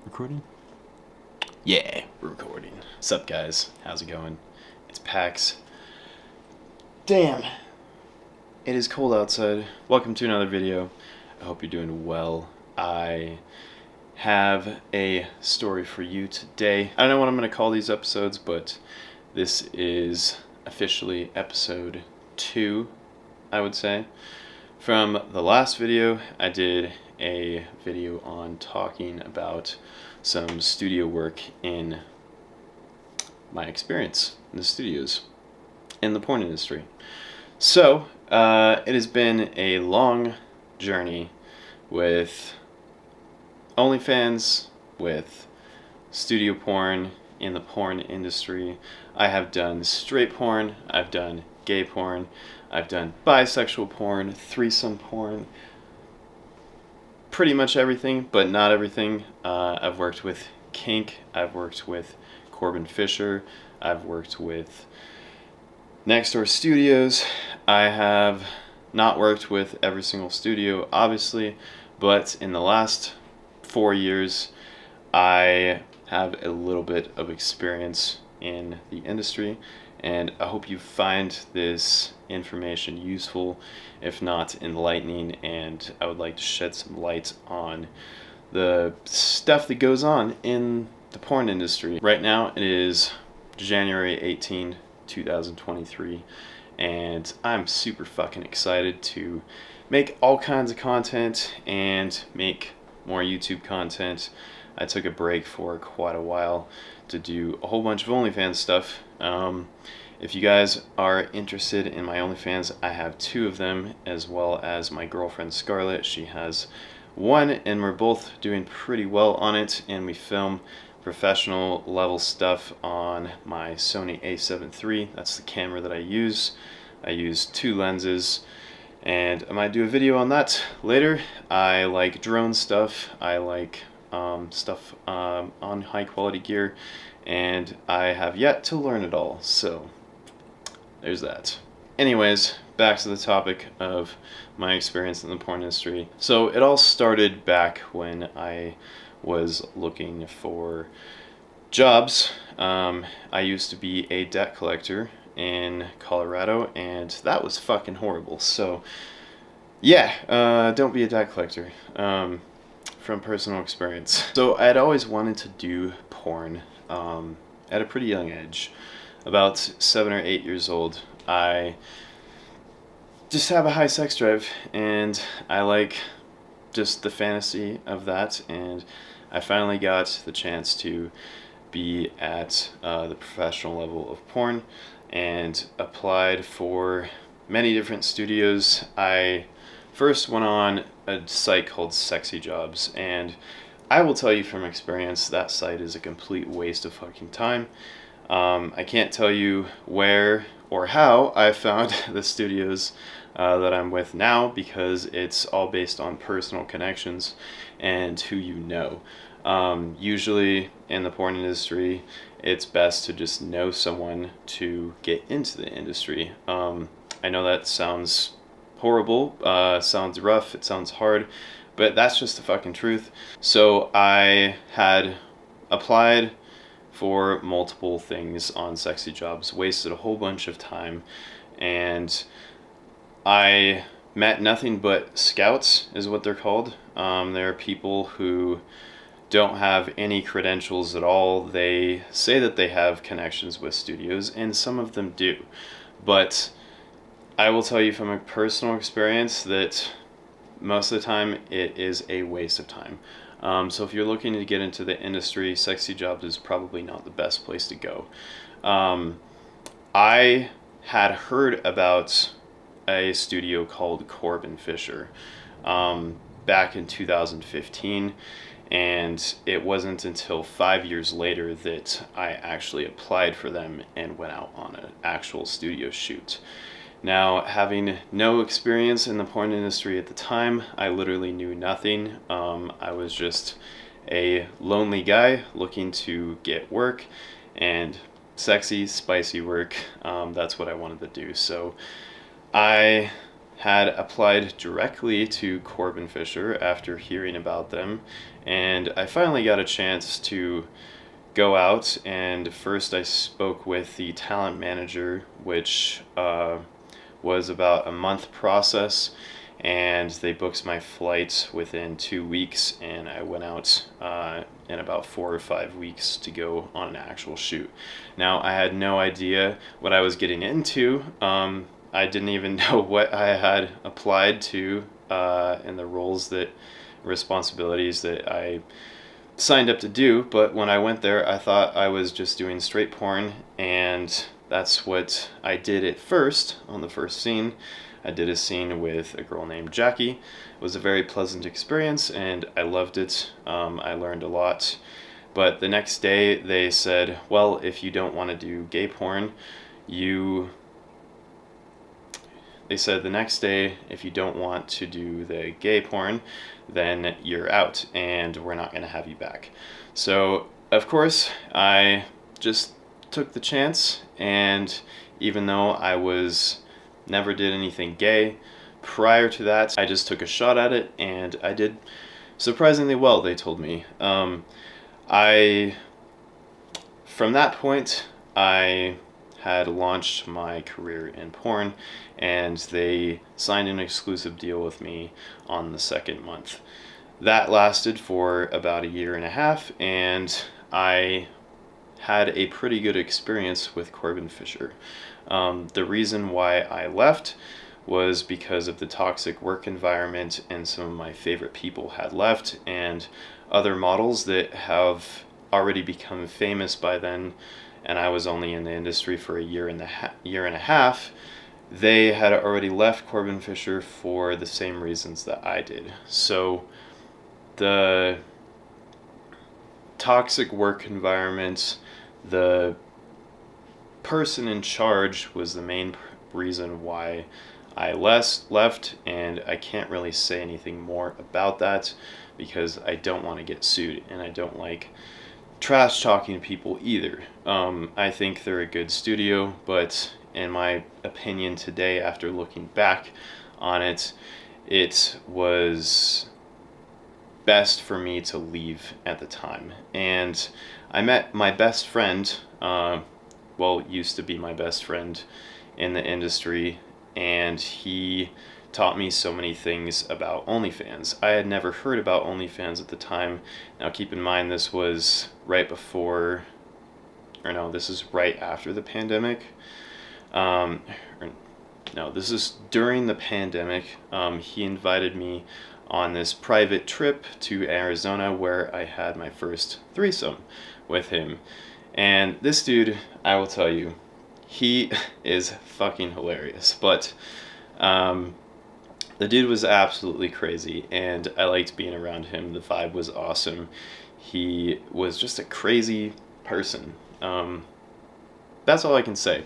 Recording? Yeah, we're recording. What's up, guys? How's it going? It's Pax. Damn, it is cold outside. Welcome to another video. I hope you're doing well. I have a story for you today. I don't know what I'm going to call these episodes, but this is officially episode 2, I would say. From the last video, I did a video on talking about some studio work in my experience in the studios in the porn industry. So, it has been a long journey with OnlyFans, with studio porn in the porn industry. I have done straight porn, I've done gay porn, I've done bisexual porn, threesome porn, pretty much everything, but not everything. I've worked with kink, I've worked with Corbin Fisher, I've worked with Next Door Studios. I have not worked with every single studio, obviously, but in the last 4 years, I have a little bit of experience in the industry, and I hope you find this information useful, if not enlightening, and I would like to shed some light on the stuff that goes on in the porn industry. Right now it is January 18, 2023, and I'm super fucking excited to make all kinds of content and make more YouTube content. I took a break for quite a while to do a whole bunch of OnlyFans stuff. If you guys are interested in my OnlyFans, I have 2 of them, as well as my girlfriend Scarlett. She has 1, and we're both doing pretty well on it, and we film professional level stuff on my Sony a7 III. That's the camera that I use. I use 2 lenses, and I might do a video on that later. I like drone stuff. I like stuff on high quality gear, and I have yet to learn it all, so there's that. Anyways, back to the topic of my experience in the porn industry. So it all started back when I was looking for jobs. I used to be a debt collector in Colorado, and that was fucking horrible. So yeah, don't be a debt collector. From personal experience. So I had always wanted to do porn at a pretty young age. About 7 or 8 years old, I just have a high sex drive, and I like just the fantasy of that, and I finally got the chance to be at the professional level of porn and applied for many different studios. I first went on a site called Sexy Jobs, and I will tell you from experience that site is a complete waste of fucking time. I can't tell you where or how I found the studios that I'm with now, because it's all based on personal connections and who you know. Usually in the porn industry, it's best to just know someone to get into the industry. I know that sounds horrible, sounds rough, it sounds hard, but that's just the fucking truth. So I had applied for multiple things on Sexy Jobs, wasted a whole bunch of time, and I met nothing but scouts, is what they're called. There are people who don't have any credentials at all. They say that they have connections with studios, and some of them do, but I will tell you from a personal experience that most of the time it is a waste of time. So if you're looking to get into the industry, Sexy Jobs is probably not the best place to go. I had heard about a studio called Corbin Fisher back in 2015, and it wasn't until 5 years later that I actually applied for them and went out on an actual studio shoot. Now, having no experience in the porn industry at the time, I literally knew nothing. I was just a lonely guy looking to get work, and sexy, spicy work. That's what I wanted to do. So I had applied directly to Corbin Fisher after hearing about them, And I finally got a chance to go out, and first I spoke with the talent manager, which was about a month process, and they booked my flight within 2 weeks, and I went out in about 4 or 5 weeks to go on an actual shoot. Now, I had no idea what I was getting into. I didn't even know what I had applied to and the roles that responsibilities that I signed up to do, but when I went there, I thought I was just doing straight porn, and that's what I did at first. On the first scene, I did a scene with a girl named Jackie. It was a very pleasant experience, and I loved it. I learned a lot. But the next day, they said, well, if you don't want to do gay porn, they said the next day, if you don't want to do the gay porn, then you're out and we're not going to have you back. So, of course, I just took the chance, and even though I never did anything gay prior to that, I just took a shot at it, and I did surprisingly well, they told me. From that point, I had launched my career in porn, and they signed an exclusive deal with me on the second month. That lasted for about a year and a half, and I had a pretty good experience with Corbin Fisher. The reason why I left was because of the toxic work environment, and some of my favorite people had left, and other models that have already become famous by then, and I was only in the industry for a year and a half, they had already left Corbin Fisher for the same reasons that I did. So the toxic work environment, the person in charge was the main reason why I left, and I can't really say anything more about that because I don't want to get sued, and I don't like trash talking people either. I think they're a good studio, but in my opinion today, after looking back on it, it was best for me to leave at the time. And I met my best friend, used to be my best friend in the industry, and he taught me so many things about OnlyFans. I had never heard about OnlyFans at the time. Now keep in mind, this was right before, or no, this is right after the pandemic. This is during the pandemic. He invited me on this private trip to Arizona where I had my first threesome with him. And this dude, I will tell you, he is fucking hilarious. But the dude was absolutely crazy, and I liked being around him. The vibe was awesome. He was just a crazy person. That's all I can say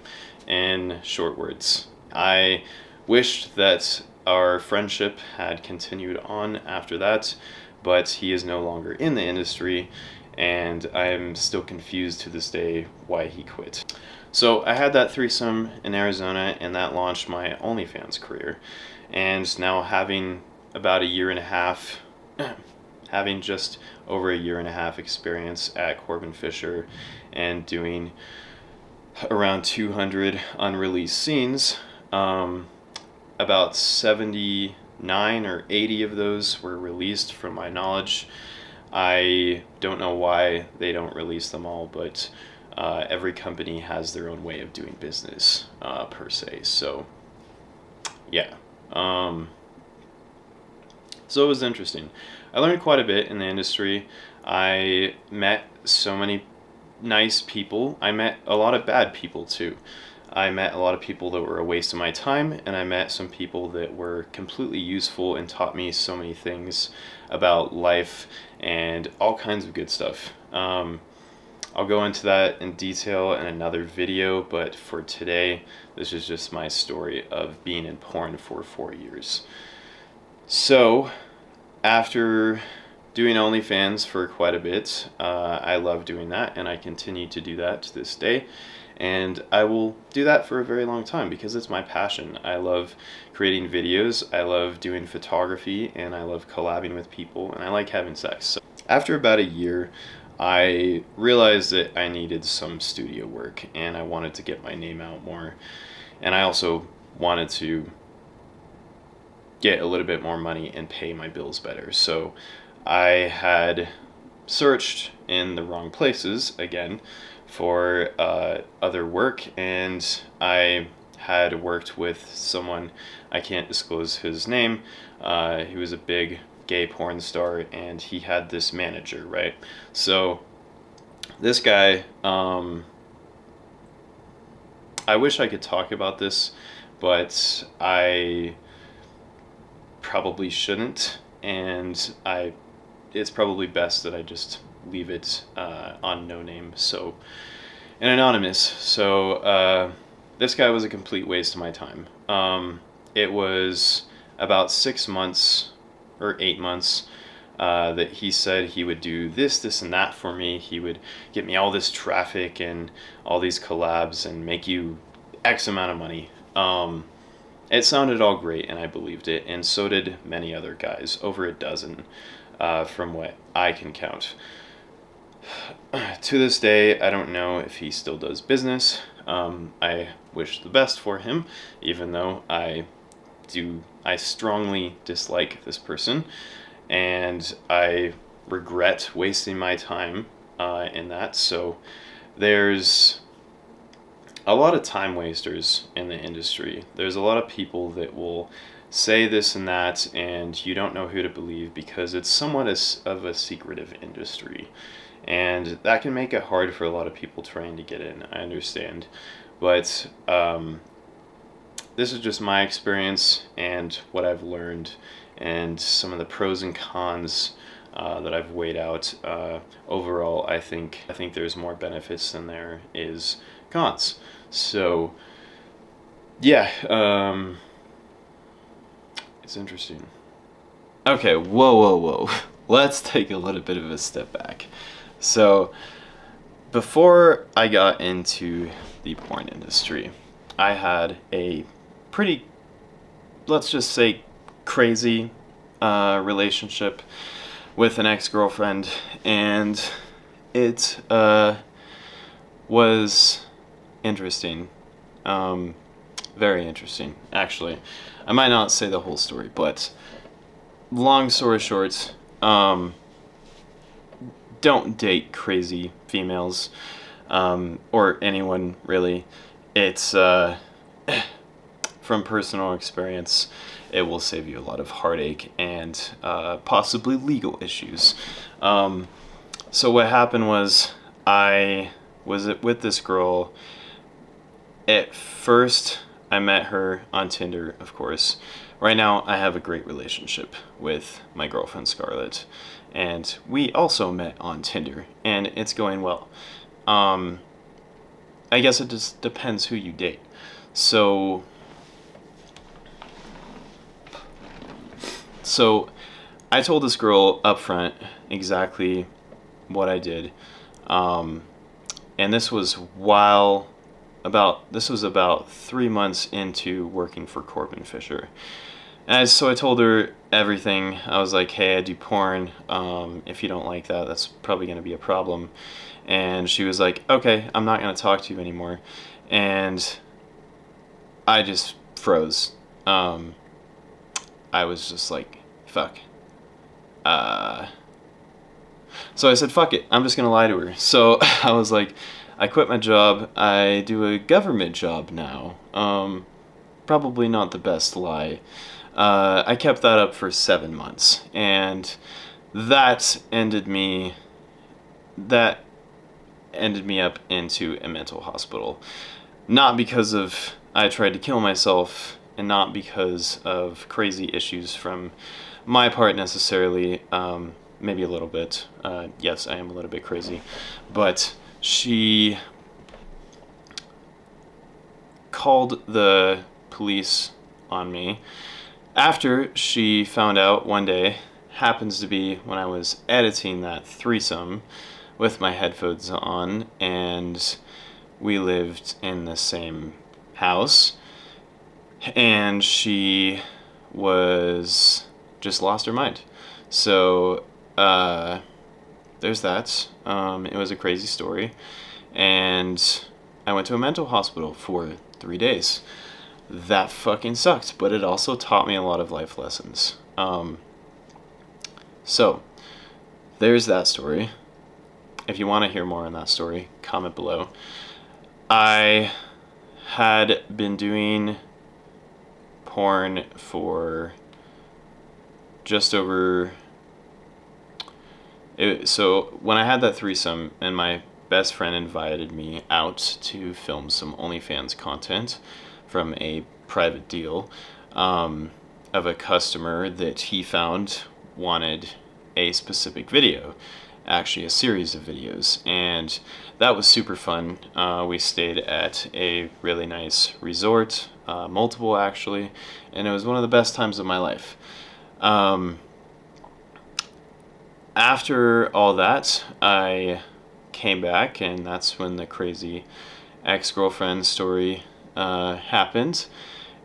in short words. I wished that our friendship had continued on after that, but he is no longer in the industry, and I am still confused to this day why he quit. So I had that threesome in Arizona, and that launched my OnlyFans career. And now having about a year and a half, having just over a year and a half experience at Corbin Fisher and doing around 200 unreleased scenes, about 79 or 80 of those were released from my knowledge. I don't know why they don't release them all, but every company has their own way of doing business, per se. So, yeah. So it was interesting. I learned quite a bit in the industry. I met so many nice people. I met a lot of bad people too. I met a lot of people that were a waste of my time, and I met some people that were completely useful and taught me so many things about life and all kinds of good stuff. I'll go into that in detail in another video, but for today, this is just my story of being in porn for 4 years. So, after doing OnlyFans for quite a bit, I love doing that, and I continue to do that to this day. And I will do that for a very long time because it's my passion. I love creating videos, I love doing photography, and I love collabing with people, and I like having sex. After about a year, I realized that I needed some studio work and I wanted to get my name out more. And I also wanted to get a little bit more money and pay my bills better. So I had searched in the wrong places again for other work, and I had worked with someone, I can't disclose his name. He was a big gay porn star, and he had this manager, right? So this guy, I wish I could talk about this, but I probably shouldn't, and it's probably best that I just leave it on no name, so and anonymous. So this guy was a complete waste of my time. It was about 6 months or 8 months that he said he would do this, and that for me. He would get me all this traffic and all these collabs and make you X amount of money. It sounded all great, and I believed it, and so did many other guys, over a dozen, from what I can count. To this day, I don't know if he still does business. I wish the best for him, even though I strongly dislike this person, and I regret wasting my time in that. So there's a lot of time wasters in the industry. There's a lot of people that will say this and that, and you don't know who to believe because it's somewhat of a secretive industry. And that can make it hard for a lot of people trying to get in, I understand. But this is just my experience and what I've learned and some of the pros and cons that I've weighed out. Overall, I think there's more benefits than there is cons. So, yeah, it's interesting. Okay, whoa. Let's take a little bit of a step back. So, before I got into the porn industry, I had a pretty, let's just say, crazy relationship with an ex-girlfriend, and it was interesting. Very interesting, actually. I might not say the whole story, but long story short, don't date crazy females, or anyone really. It's from personal experience, it will save you a lot of heartache and possibly legal issues. So what happened was I was with this girl. At first, I met her on Tinder, of course. Right now, I have a great relationship with my girlfriend, Scarlett. And we also met on Tinder, and it's going well. I guess it just depends who you date. So I told this girl up front exactly what I did. And this was about 3 months into working for Corbin Fisher. And so I told her everything. I was like, hey, I do porn. If you don't like that, that's probably going to be a problem. And she was like, okay, I'm not going to talk to you anymore. And I just froze. I was just like, fuck. So I said, fuck it. I'm just going to lie to her. So I was like, I quit my job. I do a government job now. Probably not the best lie. I kept that up for 7 months, and that ended me up into a mental hospital. Not because of I tried to kill myself, and not because of crazy issues from my part necessarily. Maybe a little bit. Yes, I am a little bit crazy, but she called the police on me after she found out one day, happens to be when I was editing that threesome with my headphones on, and we lived in the same house, and she was just lost her mind. So there's that. It was a crazy story. And I went to a mental hospital for 3 days. That fucking sucked, but it also taught me a lot of life lessons. So, there's that story. If you want to hear more on that story, comment below. I had been doing porn for just over... So, when I had that threesome and my best friend invited me out to film some OnlyFans content from a private deal of a customer that he found wanted a specific video, actually a series of videos, and that was super fun. We stayed at a really nice resort, multiple actually, and it was one of the best times of my life. After all that, I came back, and that's when the crazy ex-girlfriend story happened.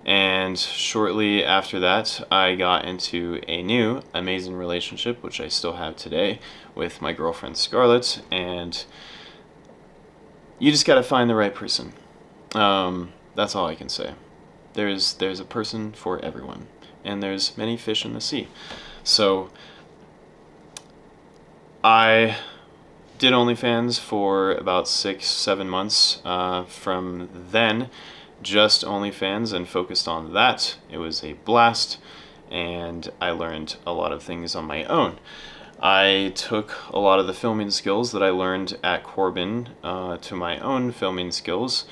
And shortly after that, I got into a new amazing relationship, which I still have today, with my girlfriend Scarlett. And you just gotta find the right person. That's all I can say. There's a person for everyone, and there's many fish in the sea. So I did OnlyFans for about 6-7 months. From then, just OnlyFans and focused on that. It was a blast, and I learned a lot of things on my own. I took a lot of the filming skills that I learned at Corbin to my own filming skills,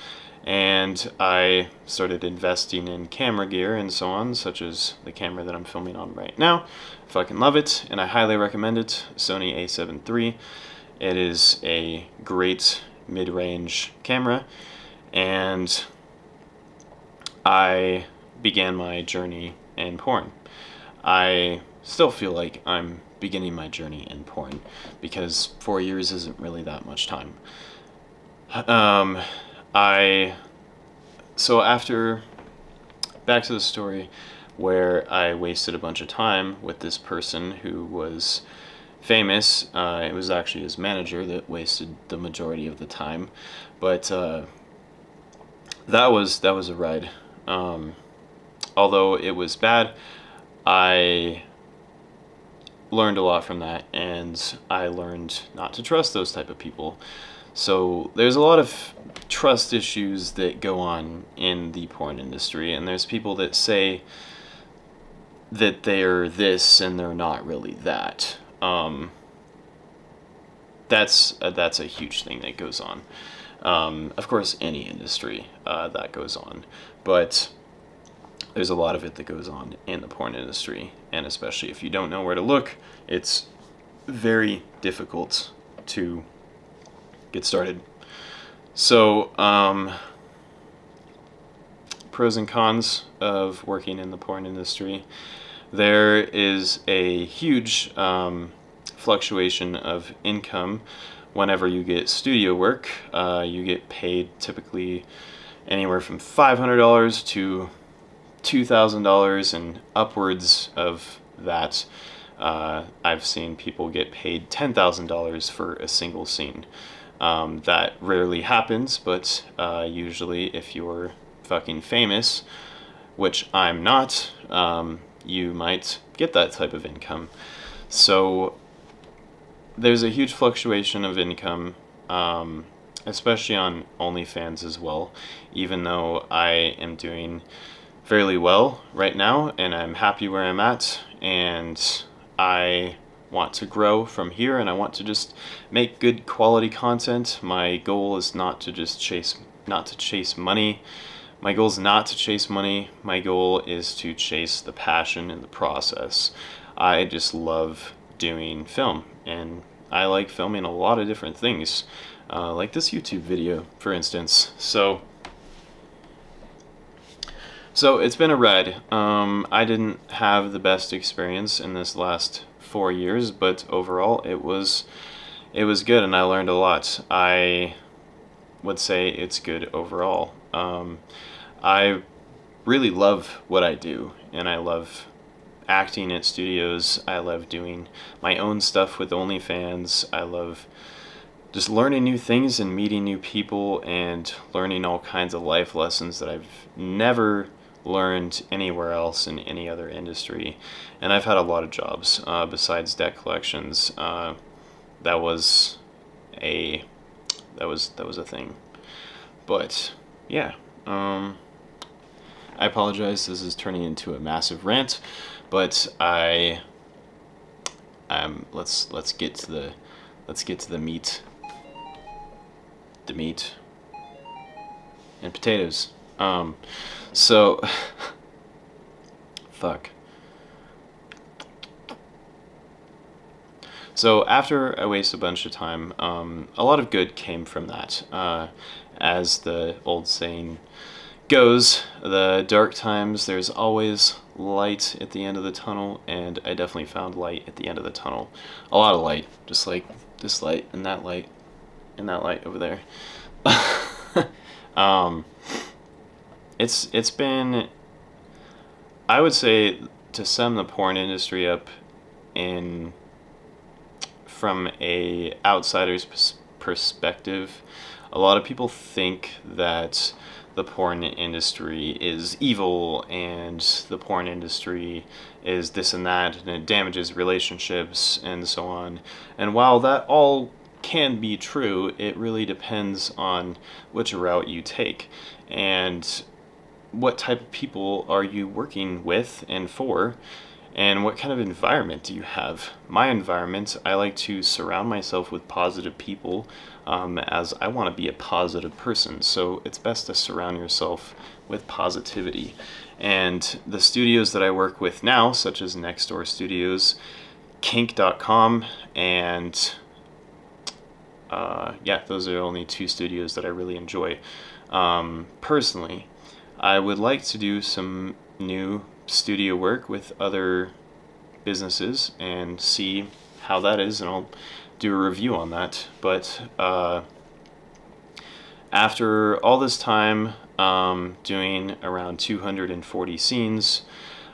and I started investing in camera gear and so on, such as the camera that I'm filming on right now. I fucking love it, and I highly recommend it. Sony a7 III. It is a great mid-range camera, and I began my journey in porn. I still feel like I'm beginning my journey in porn because 4 years isn't really that much time. So after, back to the story where I wasted a bunch of time with this person who was famous. It was actually his manager that wasted the majority of the time, but that was a ride. Although it was bad, I learned a lot from that, and I learned not to trust those type of people. So there's a lot of trust issues that go on in the porn industry, and there's people that say that they're this and they're not really that. That's a huge thing that goes on. Of course, any industry that goes on, but there's a lot of it that goes on in the porn industry, and especially if you don't know where to look, it's very difficult to get started. So, pros and cons of working in the porn industry. There is a huge fluctuation of income whenever you get studio work. You get paid typically anywhere from $500 to $2,000 and upwards of that. I've seen people get paid $10,000 for a single scene. That rarely happens, but usually if you're fucking famous, which I'm not, you might get that type of income. So there's a huge fluctuation of income, especially on OnlyFans as well, even though I am doing fairly well right now and I'm happy where I'm at, and I want to grow from here, and I want to just make good quality content. My goal is not to chase money. My goal is not to chase money. My goal is to chase the passion in the process. I just love doing film, and I like filming a lot of different things, like this YouTube video, for instance. So it's been a ride. I didn't have the best experience in this last 4 years, but overall it was good, and I learned a lot. I would say it's good overall. I really love what I do, and I love acting at studios. I love doing my own stuff with OnlyFans. I love just learning new things and meeting new people and learning all kinds of life lessons that I've never learned anywhere else in any other industry. And I've had a lot of jobs besides debt collections. That was a thing. But yeah, I apologize. This is turning into a massive rant, but let's get to the meat. The meat and potatoes. So fuck. So after I waste a bunch of time, a lot of good came from that. As the old saying goes, the dark times, there's always light at the end of the tunnel, and I definitely found light at the end of the tunnel. A lot of light, just like this light and that light and that light over there. It's been, I would say, to sum the porn industry up in from a outsider's perspective, a lot of people think that the porn industry is evil and the porn industry is this and that, and it damages relationships and so on. And while that all can be true, it really depends on which route you take and what type of people are you working with and for, and what kind of environment do you have. My environment, I like to surround myself with positive people, as I want to be a positive person, so it's best to surround yourself with positivity. And the studios that I work with now, such as Next Door Studios, kink.com, and yeah, those are the only two studios that I really enjoy. Personally, I would like to do some new studio work with other businesses and see how that is, and I'll do a review on that. But after all this time doing around 240 scenes,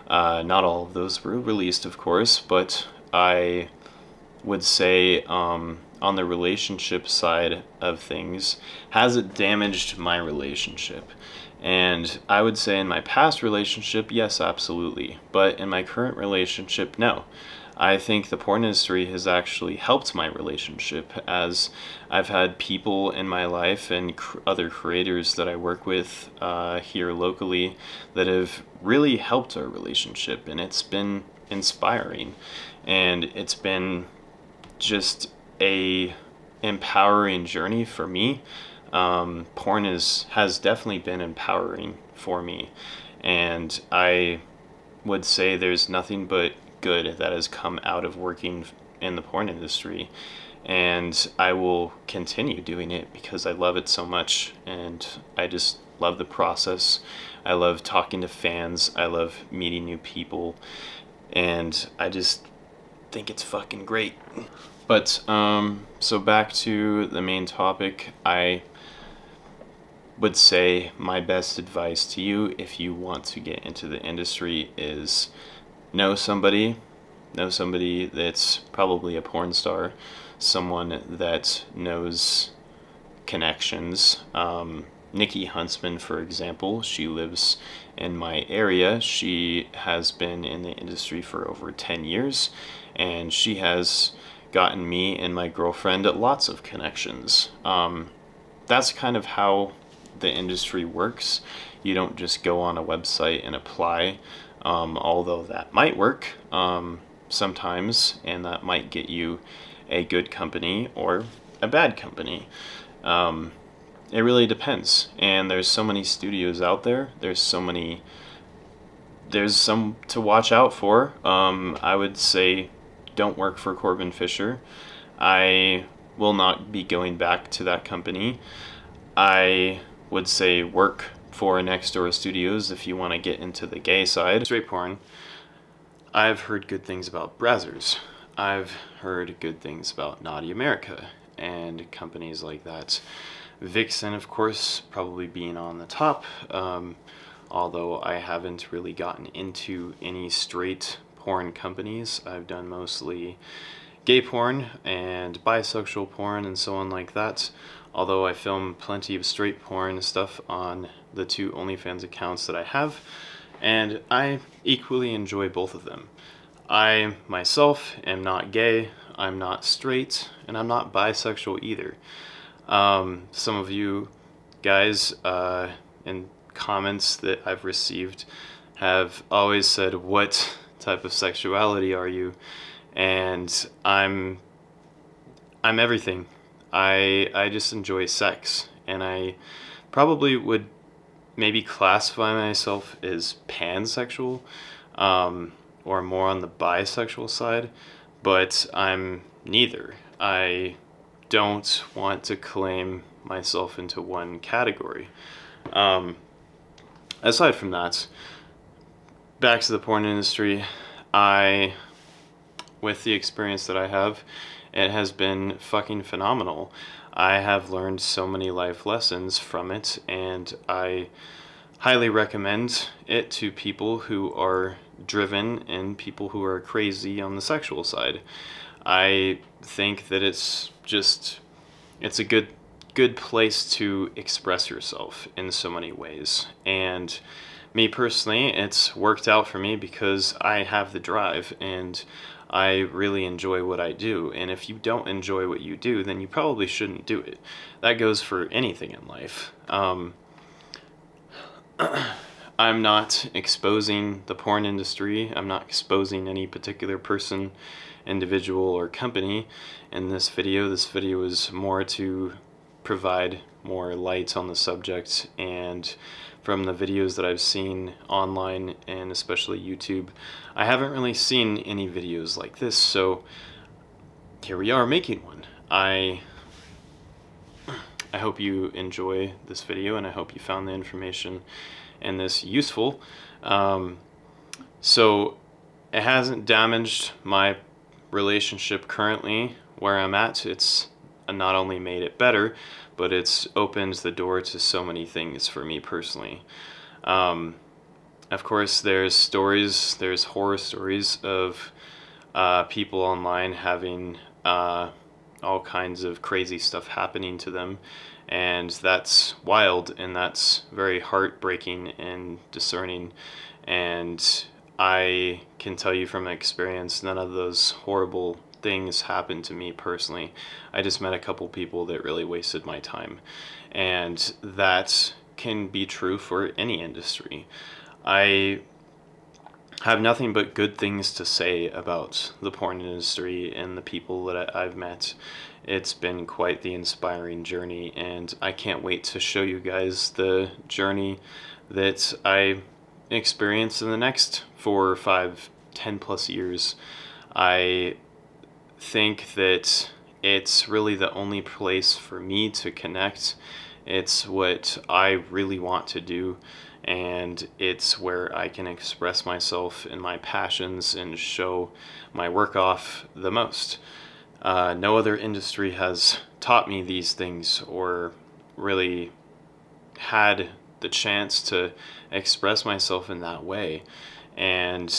not all of those were released, of course, but I would say on the relationship side of things, has it damaged my relationship? And I would say in my past relationship, yes, absolutely. But in my current relationship, no. I think the porn industry has actually helped my relationship, as I've had people in my life and other creators that I work with here locally that have really helped our relationship, and it's been inspiring, and it's been just a empowering journey for me. Porn has definitely been empowering for me, and I would say there's nothing but good that has come out of working in the porn industry, and I will continue doing it because I love it so much, and I just love the process. I love talking to fans. I love meeting new people, and I just think it's fucking great. But so back to the main topic, I would say my best advice to you if you want to get into the industry is know somebody that's probably a porn star, someone that knows connections. Nikki Huntsman, for example, she lives in my area. She has been in the industry for over 10 years, and she has gotten me and my girlfriend lots of connections. That's kind of how the industry works. You don't just go on a website and apply, although that might work sometimes, and that might get you a good company or a bad company. It really depends, and there's so many studios out there. There's some to watch out for. I would say don't work for Corbin Fisher. I will not be going back to that company. I would say work for Next Door Studios if you want to get into the gay side. Straight porn. I've heard good things about Brazzers. I've heard good things about Naughty America and companies like that. Vixen, of course, probably being on the top, although I haven't really gotten into any straight porn companies. I've done mostly gay porn and bisexual porn and so on like that, although I film plenty of straight porn stuff on the 2 OnlyFans accounts that I have, and I equally enjoy both of them. I myself am not gay, I'm not straight, and I'm not bisexual either. Some of you guys in comments that I've received have always said, "What type of sexuality are you?" And I'm everything. I just enjoy sex, and I probably would maybe classify myself as pansexual, or more on the bisexual side, but I'm neither. I don't want to claim myself into one category. Aside from that, back to the porn industry, with the experience that I have, it has been fucking phenomenal. I have learned so many life lessons from it, and I highly recommend it to people who are driven and people who are crazy on the sexual side. I think that it's a good place to express yourself in so many ways. And me personally, it's worked out for me because I have the drive and I really enjoy what I do. And if you don't enjoy what you do, then you probably shouldn't do it. That goes for anything in life. I'm not exposing the porn industry. I'm not exposing any particular person, individual, or company in this video. This video is more to provide more light on the subject, and from the videos that I've seen online and especially YouTube, I haven't really seen any videos like this, so here we are making one. I hope you enjoy this video, and I hope you found the information in this useful. So it hasn't damaged my relationship currently where I'm at. It's not only made it better, but it's opened the door to so many things for me personally. Of course, there's horror stories of people online having all kinds of crazy stuff happening to them, and that's wild, and that's very heartbreaking and discerning. And I can tell you from experience, none of those horrible things happened to me personally. I just met a couple people that really wasted my time, and that can be true for any industry. I have nothing but good things to say about the porn industry and the people that I've met. It's been quite the inspiring journey, and I can't wait to show you guys the journey that I experience in the next 4, 5, 10 plus years. I think that it's really the only place for me to connect. It's what I really want to do, and it's where I can express myself and my passions and show my work off the most. No other industry has taught me these things or really had the chance to express myself in that way. And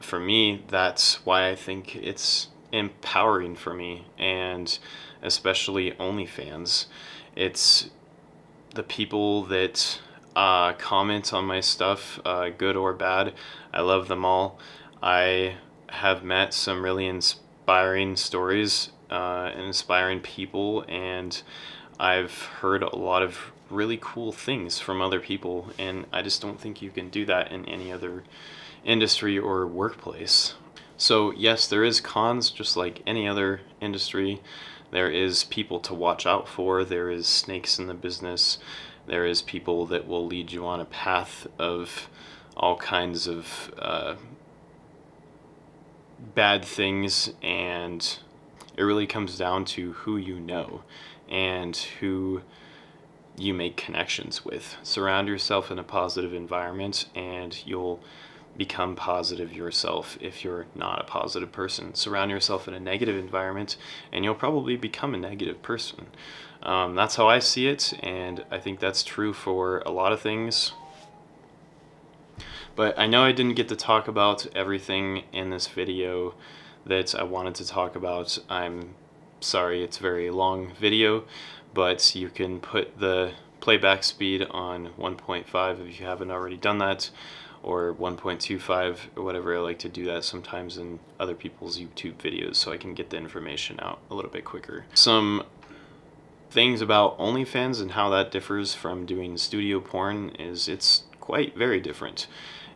for me, that's why I think it's empowering for me, and especially OnlyFans. It's the people that comment on my stuff, good or bad. I love them all. I have met some really inspiring stories, inspiring people, and I've heard a lot of really cool things from other people, and I just don't think you can do that in any other industry or workplace. So yes, there is cons, just like any other industry. There is people to watch out for. There is snakes in the business. There is people that will lead you on a path of all kinds of bad things, and it really comes down to who you know and who you make connections with. Surround yourself in a positive environment, and you'll become positive yourself if you're not a positive person. Surround yourself in a negative environment, and you'll probably become a negative person. That's how I see it, and I think that's true for a lot of things. But I know I didn't get to talk about everything in this video that I wanted to talk about. I'm sorry, it's a very long video, but you can put the playback speed on 1.5 if you haven't already done that, or 1.25 or whatever. I like to do that sometimes in other people's YouTube videos so I can get the information out a little bit quicker. Some things about OnlyFans and how that differs from doing studio porn is it's quite very different,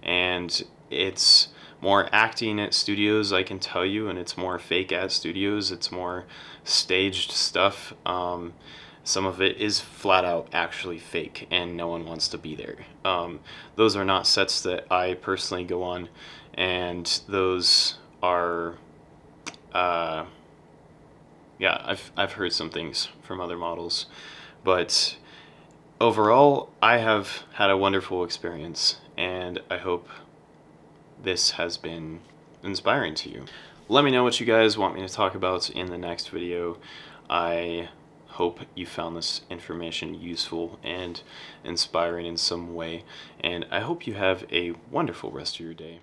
and it's more acting at studios, I can tell you, and it's more fake at studios. It's more staged stuff. Some of it is flat out actually fake and no one wants to be there. Those are not sets that I personally go on, and those are yeah, I've heard some things from other models, but overall I have had a wonderful experience, and I hope this has been inspiring to you. Let me know what you guys want me to talk about in the next video. I hope you found this information useful and inspiring in some way, and I hope you have a wonderful rest of your day.